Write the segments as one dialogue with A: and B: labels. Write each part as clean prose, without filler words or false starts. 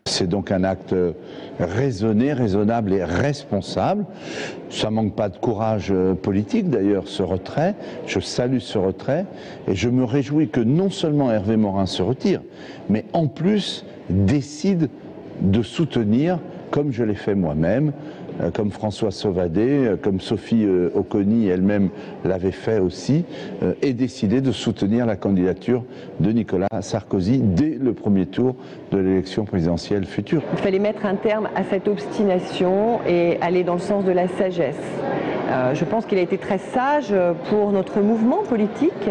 A: C'est donc un acte raisonné, raisonnable et responsable. Ça manque pas de courage politique d'ailleurs, ce retrait. Je salue ce retrait et je me réjouis que non seulement Hervé Morin se retire, mais en plus décide de soutenir, comme je l'ai fait moi-même, comme François Sauvadet, comme Sophie Oconi elle-même l'avait fait aussi, et décidé de soutenir la candidature de Nicolas Sarkozy dès le premier tour de l'élection présidentielle future.
B: Il fallait mettre un terme à cette obstination et aller dans le sens de la sagesse. Je pense qu'il a été très sage pour notre mouvement politique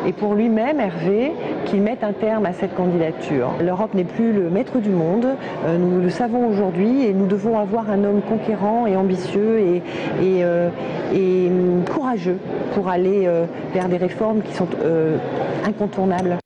B: et pour lui-même, Hervé, qu'il mette un terme à cette candidature. L'Europe n'est plus le maître du monde, nous le savons aujourd'hui, et nous devons avoir un homme conquérant et ambitieux et courageux pour aller vers des réformes qui sont incontournables.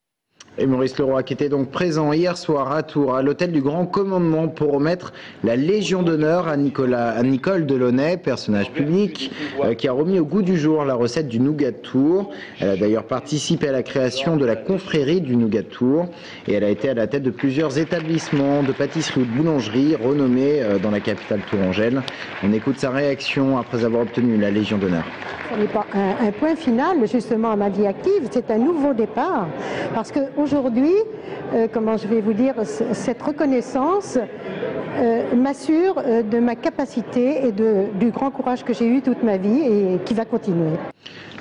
C: Et Maurice Leroy qui était donc présent hier soir à Tours à l'hôtel du Grand Commandement pour remettre la Légion d'honneur à Nicole Delaunay, personnage public qui a remis au goût du jour la recette du nougat de Tours. Elle a d'ailleurs participé à la création de la confrérie du nougat de Tours et elle a été à la tête de plusieurs établissements de pâtisserie ou de boulangerie renommés dans la capitale tourangelle. On écoute sa réaction après avoir obtenu la Légion d'honneur.
D: Ce n'est pas un point final justement à ma vie active, c'est un nouveau départ parce qu'aujourd'hui, comment je vais vous dire, cette reconnaissance m'assure de ma capacité et du grand courage que j'ai eu toute ma vie et qui va continuer.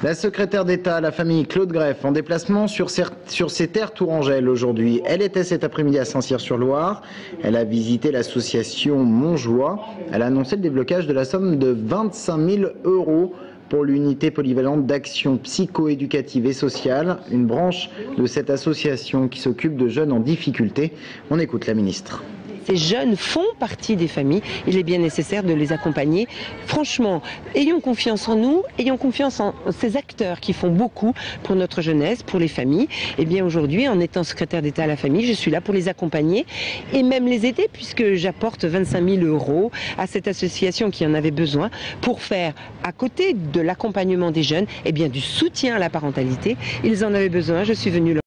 C: La secrétaire d'État à la famille Claude Greff en déplacement sur ses terres tourangelles aujourd'hui. Elle était cet après-midi à Saint-Cyr-sur-Loire. Elle a visité l'association Montjoie. Elle a annoncé le déblocage de la somme de 25 000 € pour l'unité polyvalente d'action psycho-éducative et sociale, une branche de cette association qui s'occupe de jeunes en difficulté. On écoute la ministre.
E: Ces jeunes font partie des familles, il est bien nécessaire de les accompagner. Franchement, ayons confiance en nous, ayons confiance en ces acteurs qui font beaucoup pour notre jeunesse, pour les familles. Et bien aujourd'hui, en étant secrétaire d'État à la famille, je suis là pour les accompagner et même les aider puisque j'apporte 25 000 € à cette association qui en avait besoin pour faire, à côté de l'accompagnement des jeunes, eh bien du soutien à la parentalité. Ils en avaient besoin, je suis venue leur